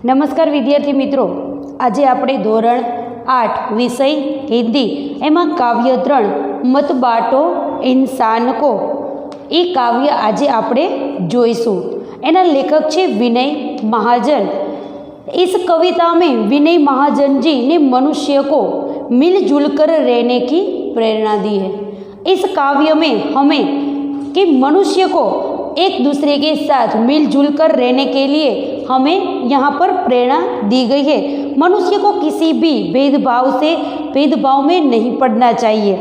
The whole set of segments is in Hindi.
नमस्कार विद्यार्थी मित्रों, आज આપણે ધોરણ 8 વિષય હિન્દી એમાં કાવ્ય 3 મત બાટો ઇન્સાન કો એ કાવ્ય આજે આપણે જોઈશું। એના લેખક છે વિનય महाजन। इस कविता में विनय महाजन जी ने मनुष्य को मिलजुल कर रहने की प्रेरणा दी है। इस काव्य में हमें कि मनुष्य को एक दूसरे के साथ मिलजुल कर रहने के लिए हमें यहाँ पर प्रेरणा दी गई है। मनुष्य को किसी भी भेदभाव में नहीं पड़ना चाहिए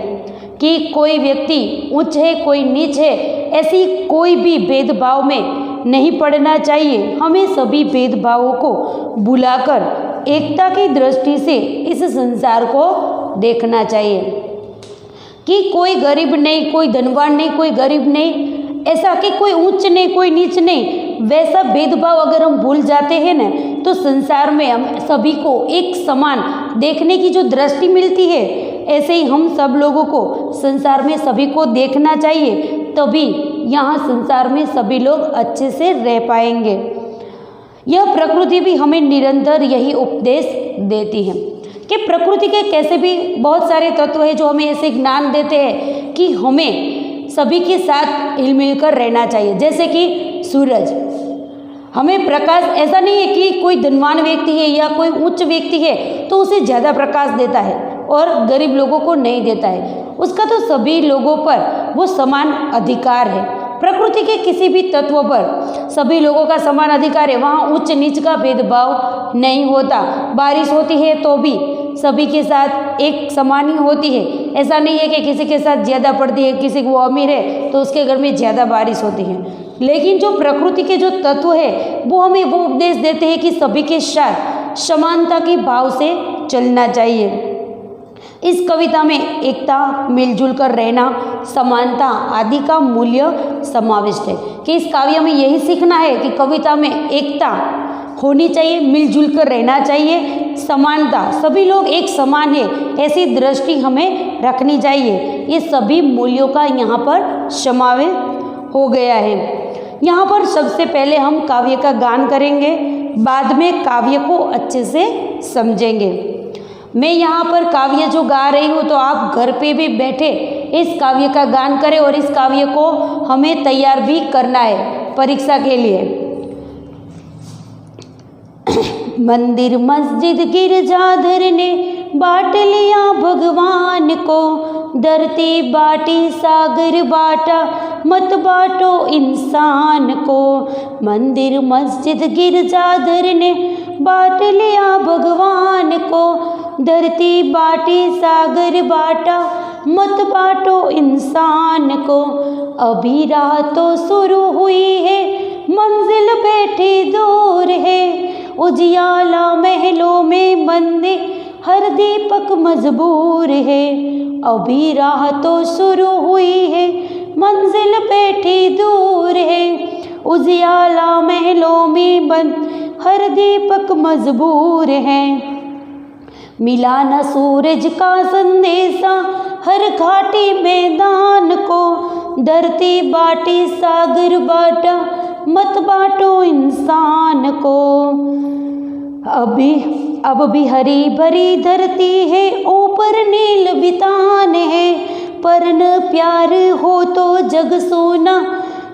कि कोई व्यक्ति उच्च है कोई नीच है, ऐसी कोई भी भेदभाव में नहीं पड़ना चाहिए। हमें सभी भेदभावों को भुलाकर एकता की दृष्टि से इस संसार को देखना चाहिए कि कोई गरीब नहीं, कोई धनवान नहीं, कोई गरीब नहीं, ऐसा कि कोई उच्च नहीं कोई नीच नहीं, वैसा भेदभाव अगर हम भूल जाते हैं ना तो संसार में हम सभी को एक समान देखने की जो दृष्टि मिलती है, ऐसे ही हम सब लोगों को संसार में सभी को देखना चाहिए, तभी यहाँ संसार में सभी लोग अच्छे से रह पाएंगे। यह प्रकृति भी हमें निरंतर यही उपदेश देती है कि प्रकृति के कैसे भी बहुत सारे तत्व हैं जो हमें ऐसे ज्ञान देते हैं कि हमें सभी के साथ हिलमिल कर रहना चाहिए। जैसे कि सूरज हमें प्रकाश, ऐसा नहीं है कि कोई धनवान व्यक्ति है या कोई उच्च व्यक्ति है तो उसे ज़्यादा प्रकाश देता है और गरीब लोगों को नहीं देता है, उसका तो सभी लोगों पर वो समान अधिकार है। प्रकृति के किसी भी तत्व पर सभी लोगों का समान अधिकार है, वहाँ उच्च नीच का भेदभाव नहीं होता। बारिश होती है तो भी सभी के साथ एक समान ही होती है, ऐसा नहीं है कि किसी के साथ ज़्यादा पड़ती है, किसी को अमीर है तो उसके घर में ज़्यादा बारिश होती है। लेकिन जो प्रकृति के जो तत्व है वो हमें वो उपदेश देते हैं कि सभी के साथ समानता के भाव से चलना चाहिए। इस कविता में एकता, मिलजुल कर रहना, समानता आदि का मूल्य समाविष्ट है कि इस काव्य में यही सीखना है कि कविता में एकता होनी चाहिए, मिलजुल कर रहना चाहिए, समानता, सभी लोग एक समान है ऐसी दृष्टि हमें रखनी चाहिए। ये सभी मूल्यों का यहाँ पर समावेश हो गया है। यहाँ पर सबसे पहले हम काव्य का गान करेंगे, बाद में काव्य को अच्छे से समझेंगे। मैं यहाँ पर काव्य जो गा रही हूँ तो आप घर पे भी बैठे इस काव्य का गान करें और इस काव्य को हमें तैयार भी करना है परीक्षा के लिए। मंदिर मस्जिद गिरजाघर ने बांट लिया भगवान को, धरती बाटी सागर बाटा मत बाटो इंसान को। मंदिर मस्जिद गिरजाघर ने बांट लिया भगवान को, धरती बाटी सागर बाटा मत बाटो इंसान को। अभी राह तो शुरू हुई है, मंजिल बैठी दूर है, उजियाला महलों में बंदे हर दीपक मजबूर है। अभी राह तो शुरू हुई है, मंजिल बैठी दूर है, उजियाला महलों में बंद हर दीपक मजबूर है। मिला न सूरज का संदेशा हर घाटी मैदान को, धरती बाटी सागर बाटा मत बाटो इंसान को। अब भी हरी भरी धरती है, ऊपर नील बितान है, परन प्यार हो तो जग सोना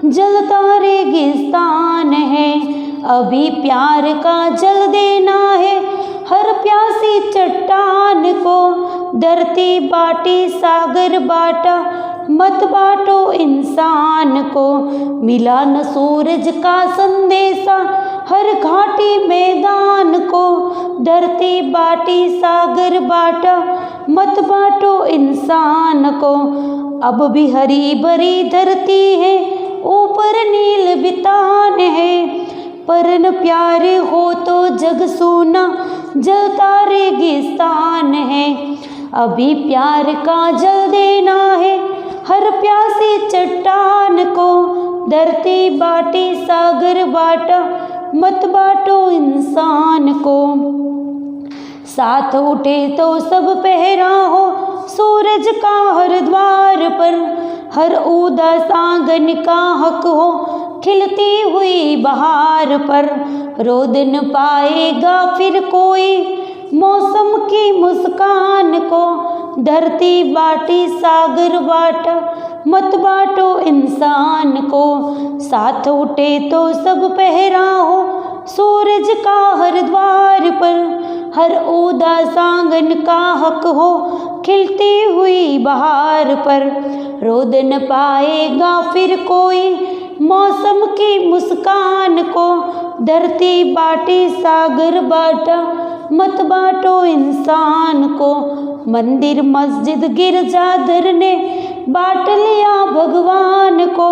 जलता रेगिस्तान है। अभी प्यार का जल देना है हर प्यासी चट्टान को, धरती बाटी सागर बाटा मत बाटो इंसान को। मिला न सूरज का संदेशा हर घाटी मैदान को, धरती बाटी सागर बाटा मत बाटो इंसान को। अब भी हरी भरी धरती है, ऊपर नील बितान है, परन प्यार हो तो जग सोना जलता रेगिस्तान है। अभी प्यार का जल देना है हर प्यासी चट्टान को, धरती बाटी सागर बाटा मत बाटो इंसान को। साथ उठे तो सब पहरा हो सूरज का हर द्वार पर, हर उदास आंगन का हक हो खिलती हुई बहार पर। रोद न पाएगा फिर कोई मौसम की मुस्कान को। धरती बाटी सागर बाटा मत बाटो इंसान को। साथ उठे तो सब पहरा हो सूरज का हर द्वार पर। हर उदास आंगन का हक हो खिलती हुई बहार पर। रोद न पाएगा फिर कोई मौसम की मुस्कान को। धरती बाटी सागर बाटा मत बाटो इंसान को। मंदिर मस्जिद गिरजाघर ने बांट लिया भगवान को।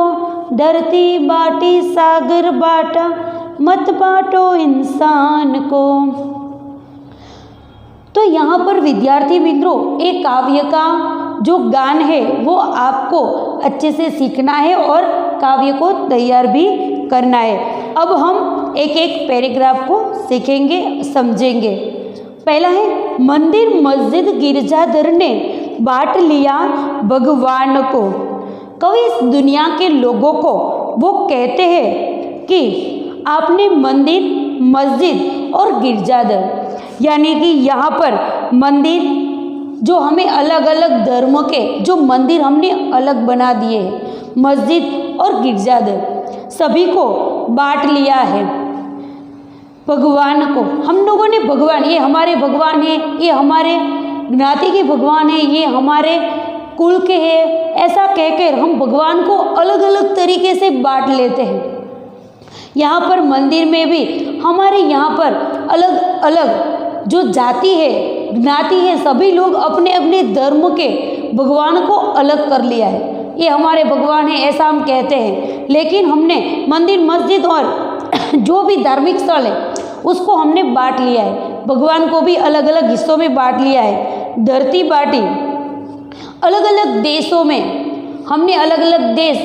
धरती बाटी सागर बाटा मत बाटो इंसान को। तो यहाँ पर विद्यार्थी मित्रों एक काव्य का जो गान है वो आपको अच्छे से सीखना है और काव्य को तैयार भी करना है। अब हम एक एक पैराग्राफ को सीखेंगे, समझेंगे। पहला है मंदिर मस्जिद गिरजाघर ने बांट लिया भगवान को। कवि इस दुनिया के लोगों को वो कहते हैं कि आपने मंदिर मस्जिद और गिरजाघर यानी कि यहाँ पर मंदिर जो हमें अलग अलग धर्म के जो मंदिर हमने अलग बना दिए हैं, मस्जिद और गिरजाघर सभी को बांट लिया है। भगवान को हम लोगों ने भगवान, ये हमारे भगवान है, ये हमारे ज्ञाति के भगवान है, ये हमारे कुल के हैं, ऐसा कहकर हम भगवान को अलग अलग तरीके से बांट लेते हैं। यहाँ पर मंदिर में भी हमारे यहाँ पर अलग अलग जो जाति है ज्ञाति है सभी लोग अपने अपने धर्म के भगवान को अलग कर लिया है। ये हमारे भगवान है ऐसा हम कहते हैं, लेकिन हमने मंदिर मस्जिद और जो भी धार्मिक स्थल है उसको हमने बांट लिया है। भगवान को भी अलग अलग हिस्सों में बांट लिया है। धरती बांटी, अलग अलग देशों में हमने अलग अलग देश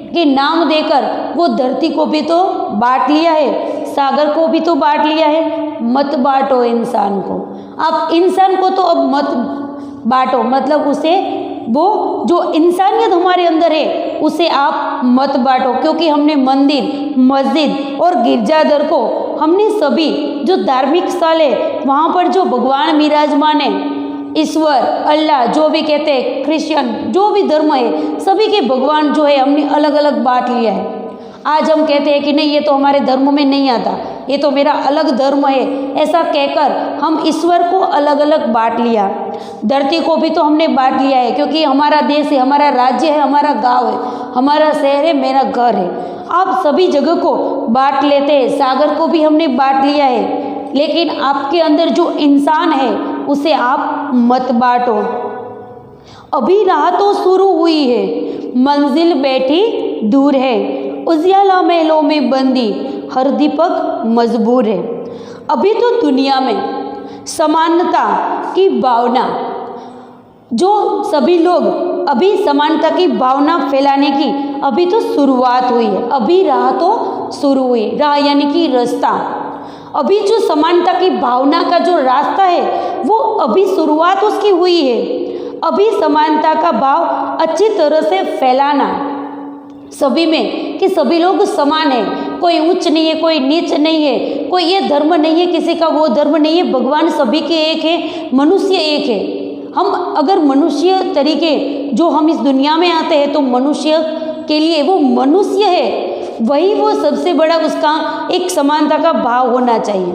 के नाम देकर वो धरती को भी तो बांट लिया है, सागर को भी तो बांट लिया है। मत बांटो इंसान को, आप इंसान को तो अब मत बांटो, मतलब उसे वो जो इंसानियत हमारे अंदर है उसे आप मत बांटो, क्योंकि हमने मंदिर मस्जिद और गिरजाघर को हमने सभी जो धार्मिक स्थल है वहाँ पर जो भगवान विराजमान है, ईश्वर अल्लाह जो भी कहते हैं, क्रिश्चियन जो भी धर्म है सभी के भगवान जो है हमने अलग अलग बांट लिया है। आज हम कहते हैं कि नहीं ये तो हमारे धर्म में नहीं आता, ये तो मेरा अलग धर्म है, ऐसा कहकर हम ईश्वर को अलग अलग बांट लिया। धरती को भी तो हमने बांट लिया है, क्योंकि हमारा देश है, हमारा राज्य है, हमारा गांव है, हमारा शहर है, मेरा घर है। आप सभी जगह को बांट लेते हैं। सागर को भी हमने बांट लिया है, लेकिन आपके अंदर जो इंसान है उसे आप मत बांटो। अभी राह तो शुरू हुई है, मंजिल बैठी दूर है। उजियाला महलों में बंदी हर दीपक मजबूर है। अभी तो दुनिया में समानता की भावना, जो सभी लोग अभी समानता की भावना फैलाने की अभी तो शुरुआत हुई है। अभी राह तो शुरू हुई, राह यानी कि रास्ता। अभी जो समानता की भावना का जो रास्ता है वो अभी शुरुआत उसकी हुई है। अभी समानता का भाव अच्छी तरह से फैलाना सभी में कि सभी लोग समान है, कोई ऊंच नहीं है, कोई नीच नहीं है, कोई ये धर्म नहीं है, किसी का वो धर्म नहीं है, भगवान सभी के एक है, मनुष्य एक है। हम अगर मनुष्य तरीके जो हम इस दुनिया में आते हैं तो मनुष्य के लिए वो मनुष्य है, वही वो सबसे बड़ा उसका एक समानता का भाव होना चाहिए।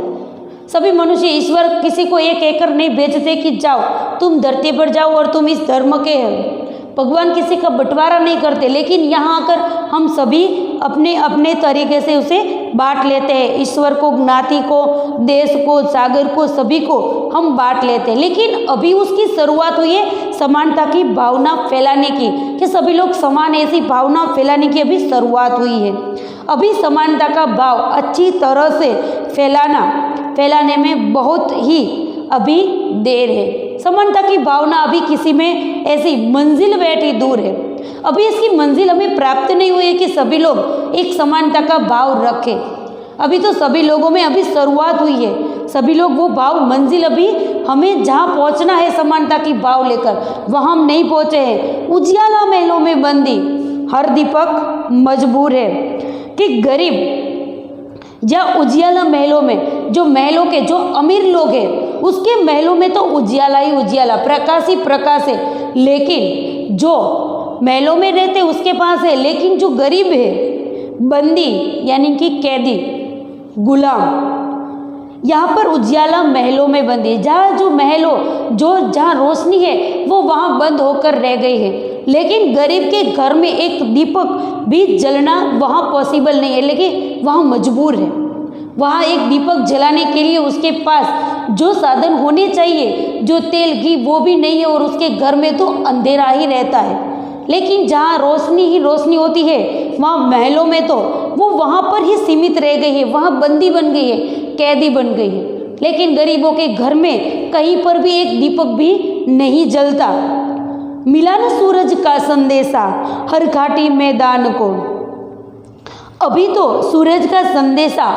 सभी मनुष्य, ईश्वर किसी को एक एकड़ नहीं बेचते कि जाओ तुम धरती पर जाओ और तुम इस धर्म के हो। भगवान किसी का बंटवारा नहीं करते, लेकिन यहाँ आकर हम सभी अपने अपने तरीके से उसे बांट लेते हैं। ईश्वर को, ज्ञाति को, देश को, सागर को, सभी को हम बांट लेते हैं। लेकिन अभी उसकी शुरुआत हुई है समानता की भावना फैलाने की, कि सभी लोग समान, ऐसी भावना फैलाने की अभी शुरुआत हुई है। अभी समानता का भाव अच्छी तरह से फैलाने में बहुत ही अभी देर है। समानता की भावना अभी किसी में ऐसी मंजिल बैठी दूर है। अभी इसकी मंजिल हमें प्राप्त नहीं हुई है कि सभी लोग एक समानता का भाव रखें। अभी तो सभी लोगों में अभी शुरुआत हुई है। सभी लोग वो भाव मंजिल अभी हमें जहाँ पहुँचना है समानता की भाव लेकर, वहाँ हम नहीं पहुँचे हैं। उजियाला महलों में बंदी हर दीपक मजबूर है, कि गरीब या उजियाला महलों में जो महलों के जो अमीर लोग हैं उसके महलों में तो उजियाला ही उजियाला, प्रकाश ही प्रकाश है, लेकिन जो महलों में रहते उसके पास है, लेकिन जो गरीब है, बंदी यानी कि कैदी, गुलाम, यहाँ पर उजियाला महलों में बंद है। जहाँ जो महलों जहाँ रोशनी है वो वहाँ बंद होकर रह गई है, लेकिन गरीब के घर में एक दीपक भी जलना वहाँ पॉसिबल नहीं है, लेकिन वहाँ मजबूर है। वहाँ एक दीपक जलाने के लिए उसके पास जो साधन होने चाहिए, जो तेल घी, वो भी नहीं है, और उसके घर में तो अंधेरा ही रहता है। लेकिन जहाँ रोशनी ही रोशनी होती है वहाँ महलों में तो वो वहाँ पर ही सीमित रह गई है, वहाँ बंदी बन गई है, कैदी बन गई है। लेकिन गरीबों के घर में कहीं पर भी एक दीपक भी नहीं जलता। मिला न सूरज का संदेशा हर घाटी मैदान को। अभी तो सूरज का संदेशा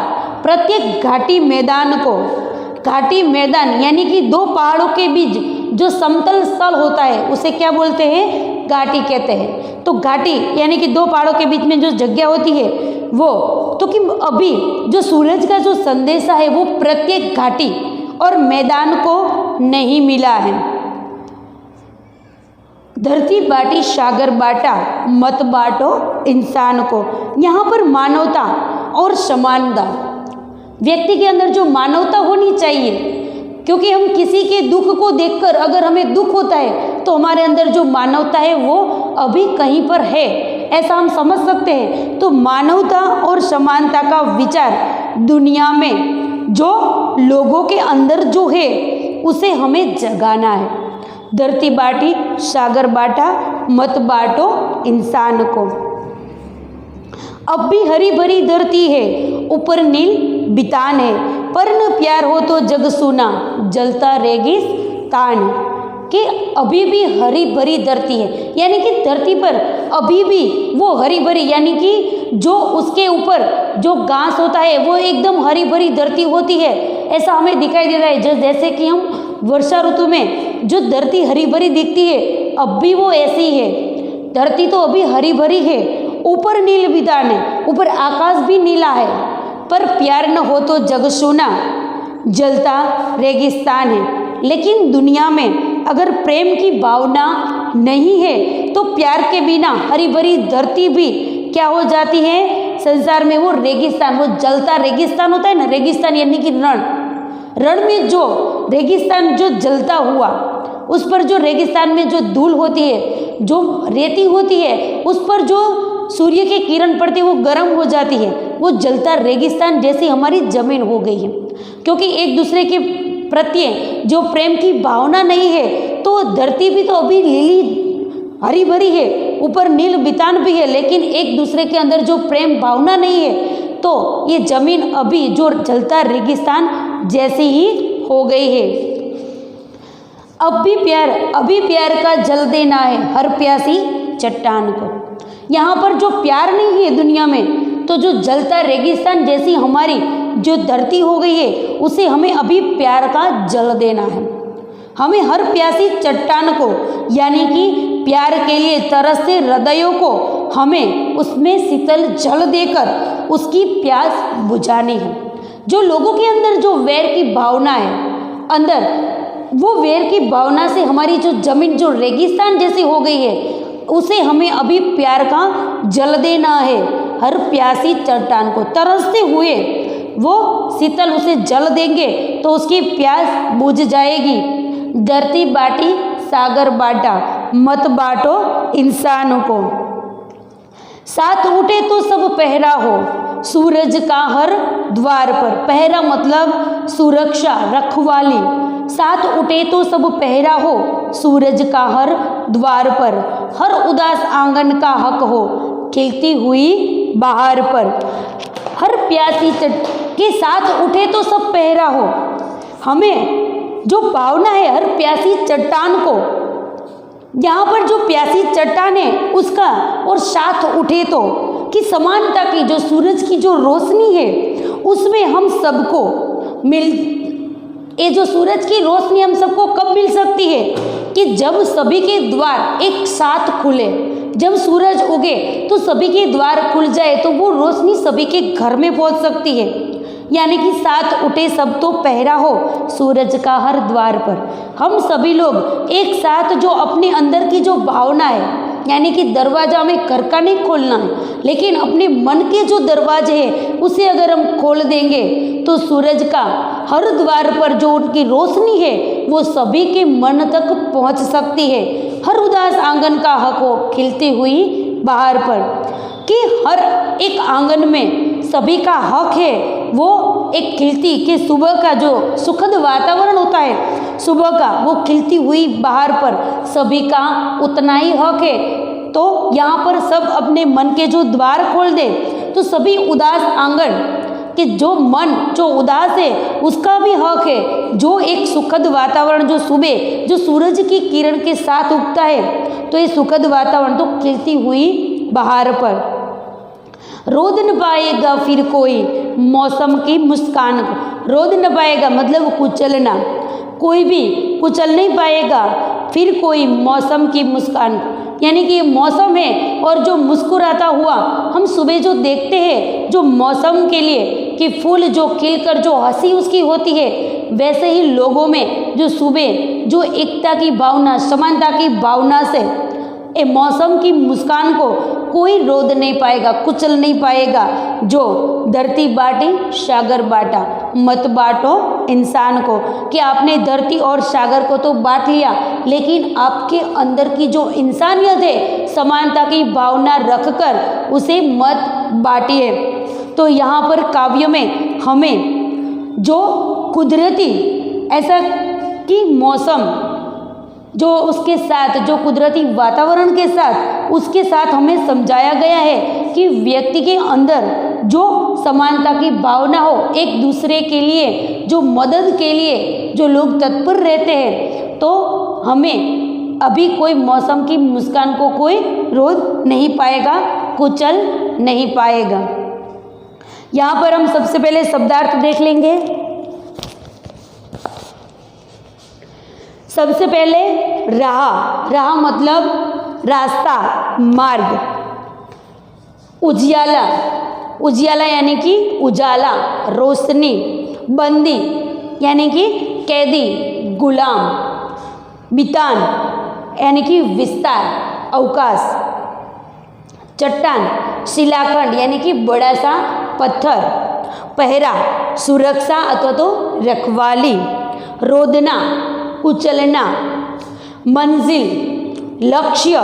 प्रत्येक घाटी मैदान को, घाटी मैदान यानी कि दो पहाड़ों के बीच जो समतल स्थल होता है उसे क्या बोलते हैं? घाटी कहते हैं। तो घाटी यानी कि दो पहाड़ों के बीच में जो जगह होती है वो, तो कि अभी जो सूरज का जो संदेशा है वो प्रत्येक घाटी और मैदान को नहीं मिला है। धरती बाटी सागर बाटा मत बांटो इंसान को। यहाँ पर मानवता और समानता, व्यक्ति के अंदर जो मानवता होनी चाहिए, क्योंकि हम किसी के दुख को देखकर अगर हमें दुख होता है तो हमारे अंदर जो मानवता है वो अभी कहीं पर है, ऐसा हम समझ सकते हैं। तो मानवता और समानता का विचार दुनिया में जो लोगों के अंदर जो है उसे हमें जगाना है। धरती बाटी सागर बाटा मत बांटो इंसान को। अब भी हरी भरी धरती है, ऊपर नील बितान है, पर न प्यार हो तो जग सुना जलता रेगिस्तान। कि अभी भी हरी भरी धरती है, यानी कि धरती पर अभी भी वो हरी भरी, यानी कि जो उसके ऊपर जो घास होता है वो एकदम हरी भरी धरती होती है, ऐसा हमें दिखाई देता है। जैसे कि हम वर्षा ऋतु में जो धरती हरी भरी दिखती है, अब भी वो ऐसी है। धरती तो अभी हरी भरी है, ऊपर नील बितान है, ऊपर आकाश भी नीला है, पर प्यार न हो तो जग सूना जलता रेगिस्तान है। लेकिन दुनिया में अगर प्रेम की भावना नहीं है तो प्यार के बिना हरी भरी धरती भी क्या हो जाती है? संसार में वो रेगिस्तान, वो जलता रेगिस्तान होता है ना, रेगिस्तान यानी कि रण में जो रेगिस्तान जो जलता हुआ, उस पर जो रेगिस्तान में जो धूल होती है, जो रेती होती है, उस पर जो सूर्य की किरण पड़ती है वो गर्म हो जाती है, वो जलता रेगिस्तान जैसी हमारी जमीन हो गई है। क्योंकि एक दूसरे के प्रति जो प्रेम की भावना नहीं है तो धरती भी तो अभी लीली हरी भरी है, ऊपर नील बितान भी है, लेकिन एक दूसरे के अंदर जो प्रेम भावना नहीं है तो ये जमीन अभी जो जलता रेगिस्तान जैसी ही हो गई है। अभी प्यार का जल देना है हर प्यासी चट्टान को। यहाँ पर जो प्यार नहीं है दुनिया में, तो जो जलता रेगिस्तान जैसी हमारी जो धरती हो गई है उसे हमें अभी प्यार का जल देना है। हमें हर प्यासी चट्टान को, यानी कि प्यार के लिए तरसते हृदयों को, हमें उसमें शीतल जल देकर उसकी प्यास बुझानी है। जो लोगों के अंदर जो वैर की भावना है अंदर, वो वैर की भावना से हमारी जो जमीन जो रेगिस्तान जैसी हो गई है उसे हमें अभी प्यार का जल देना है। हर प्यासी चट्टान को तरसते हुए वो शीतल उसे जल देंगे तो उसकी प्यास बुझ जाएगी। धरती बाटी सागर बाटा मत बांटो इंसान को। साथ उठे तो सब पहरा हो सूरज का हर द्वार पर। पहरा मतलब सुरक्षा, रखवाली। साथ उठे तो सब पहरा हो सूरज का हर द्वार पर। हर उदास आंगन का हक हो खिलती हुई बहार पर। हर प्यासी के साथ उठे तो सब पहरा हो। हमें जो भावना है हर प्यासी चट्टान को, यहाँ पर जो प्यासी चट्टान है उसका, और साथ उठे तो कि समानता की जो सूरज की जो रोशनी है उसमें हम सबको ये जो सूरज की रोशनी हम सबको कब मिल सकती है? कि जब सभी के द्वार एक साथ खुले। जब सूरज उगे तो सभी के द्वार खुल जाए तो वो रोशनी सभी के घर में पहुंच सकती है। यानी कि साथ उठे सब तो पहरा हो सूरज का हर द्वार पर। हम सभी लोग एक साथ जो अपने अंदर की जो भावना है, यानी कि दरवाजा में घर का नहीं खोलना है, लेकिन अपने मन के जो दरवाजे हैं उसे अगर हम खोल देंगे तो सूरज का हर द्वार पर जो उनकी रोशनी है वो सभी के मन तक पहुंच सकती है। हर उदास आंगन का हक हो खिलती हुई बहार पर, कि हर एक आंगन में सभी का हक है वो एक खिलती कि सुबह का जो सुखद वातावरण होता है सुबह का, वो खिलती हुई बहार पर सभी का उतना ही हक है। तो यहाँ पर सब अपने मन के जो द्वार खोल दे तो सभी उदास आंगन कि जो मन जो उदास है उसका भी हक है। जो एक सुखद वातावरण जो सुबह जो सूरज की किरण के साथ उगता है तो ये सुखद वातावरण तो खिलती हुई बहार पर रोद न पाएगा फिर कोई मौसम की मुस्कान को। रोद न पाएगा मतलब कुचलना, कोई भी कुचल नहीं पाएगा फिर कोई मौसम की मुस्कान को, यानी कि ये मौसम है और जो मुस्कुराता हुआ हम सुबह जो देखते हैं जो मौसम के लिए कि फूल जो खिलकर जो हंसी उसकी होती है, वैसे ही लोगों में जो सुबह जो एकता की भावना समानता की भावना से ए मौसम की मुस्कान को कोई रोद नहीं पाएगा कुचल नहीं पाएगा। जो धरती बाटी सागर बांटा मत बांटो इंसान को, कि आपने धरती और सागर को तो बांट लिया लेकिन आपके अंदर की जो इंसानियत है समानता की भावना रखकर उसे मत बांटिए। तो यहाँ पर काव्य में हमें जो कुदरती ऐसा कि मौसम जो उसके साथ जो कुदरती वातावरण के साथ उसके साथ हमें समझाया गया है कि व्यक्ति के अंदर जो समानता की भावना हो, एक दूसरे के लिए जो मदद के लिए जो लोग तत्पर रहते हैं, तो हमें अभी कोई मौसम की मुस्कान को कोई रोक नहीं पाएगा कुचल नहीं पाएगा। यहाँ पर हम सबसे पहले शब्दार्थ देख लेंगे। सबसे पहले राह, राह मतलब रास्ता मार्ग। उजियाला, उजियाला यानी कि उजाला रोशनी। बंदी यानी कि कैदी गुलाम। बितान यानी कि विस्तार अवकाश। चट्टान शिलाखंड यानी कि बड़ा सा पत्थर। पहरा सुरक्षा अथवा तो रखवाली। रोदना कुचलना। मंजिल लक्ष्य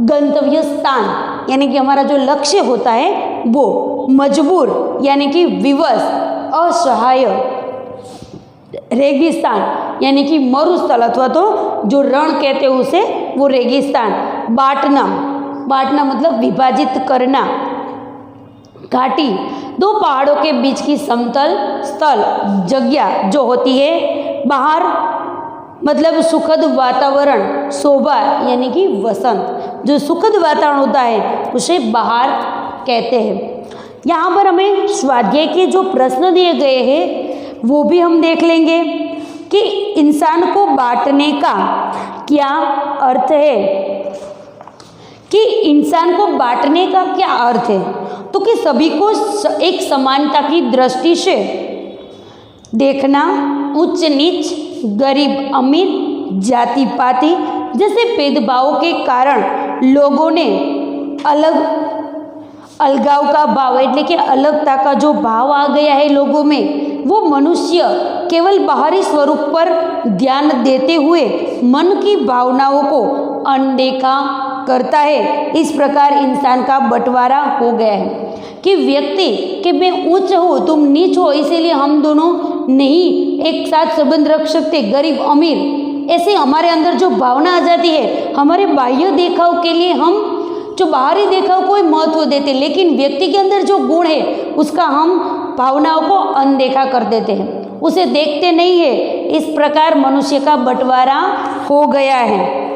गंतव्य स्थान यानी कि हमारा जो लक्ष्य होता है वो। मजबूर यानी कि विवश असहाय। रेगिस्तान यानी कि मरुस्थल अथवा तो जो रण कहते हैं उसे वो रेगिस्तान। बांटना, बांटना मतलब विभाजित करना। घाटी दो पहाड़ों के बीच की समतल स्थल जगह जो होती है। बाहर मतलब सुखद वातावरण। शोभा यानी कि वसंत, जो सुखद वातावरण होता है उसे बाहर कहते हैं। यहाँ पर हमें स्वाध्याय के जो प्रश्न दिए गए हैं वो भी हम देख लेंगे कि इंसान को बांटने का क्या अर्थ है, कि इंसान को बांटने का क्या अर्थ है। तो कि सभी को एक समानता की दृष्टि से देखना, उच्च नीच गरीब अमीर जाति पाति जैसे भेदभावों के कारण लोगों ने अलगाव का भाव એટલે કે अलगता का जो भाव आ गया है लोगों में, वो मनुष्य केवल बाहरी स्वरूप पर ध्यान देते हुए मन की भावनाओं को अनदेखा करता है। इस प्रकार इंसान का बंटवारा हो गया है कि व्यक्ति कि मैं उच्च हूँ तुम नीच हो, इसीलिए हम दोनों नहीं एक साथ संबंध रख सकते। गरीब अमीर ऐसे हमारे अंदर जो भावना आ जाती है, हमारे बाह्य देखाव के लिए हम जो बाहरी देखाव को महत्व देते, लेकिन व्यक्ति के अंदर जो गुण है उसका हम भावनाओं को अनदेखा कर देते हैं, उसे देखते नहीं है। इस प्रकार मनुष्य का बंटवारा हो गया है।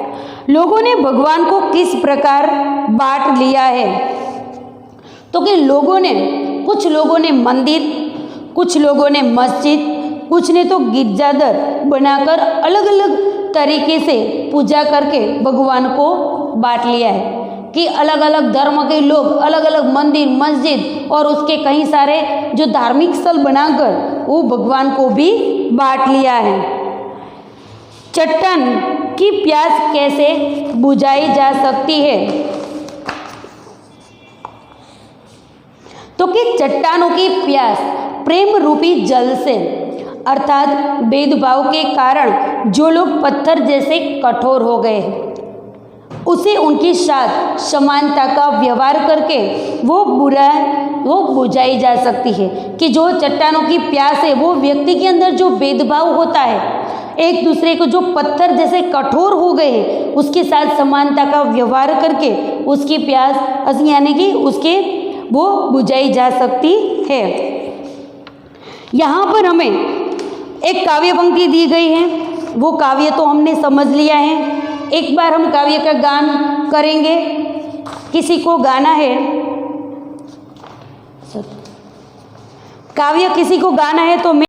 लोगों ने भगवान को किस प्रकार बांट लिया है, तो कि लोगों ने, कुछ लोगों ने मंदिर, कुछ लोगों ने मस्जिद, कुछ ने तो गिरजाघर बनाकर अलग अलग तरीके से पूजा करके भगवान को बांट लिया है। कि अलग अलग धर्म के लोग अलग अलग मंदिर मस्जिद और उसके कई सारे जो धार्मिक स्थल बनाकर वो भगवान को भी बांट लिया है। चट्टान की प्यास कैसे बुझाई जा सकती है? तो कि चट्टानों की प्यास प्रेम रूपी जल से, अर्थात भेदभाव के कारण जो लोग पत्थर जैसे कठोर हो गए उसे उनके साथ समानता का व्यवहार करके वो बुझाई जा सकती है। कि जो चट्टानों की प्यास है वो व्यक्ति के अंदर जो भेदभाव होता है, एक दूसरे को जो पत्थर जैसे कठोर हो गए उसके साथ समानता का व्यवहार करके उसकी प्यास यानी कि उसके वो बुझाई जा सकती है। यहाँ पर हमें एक काव्य पंक्ति दी गई है, वो काव्य तो हमने समझ लिया है। एक बार हम काव्य का गान करेंगे। किसी को गाना है? काव्य किसी को गाना है तो मैं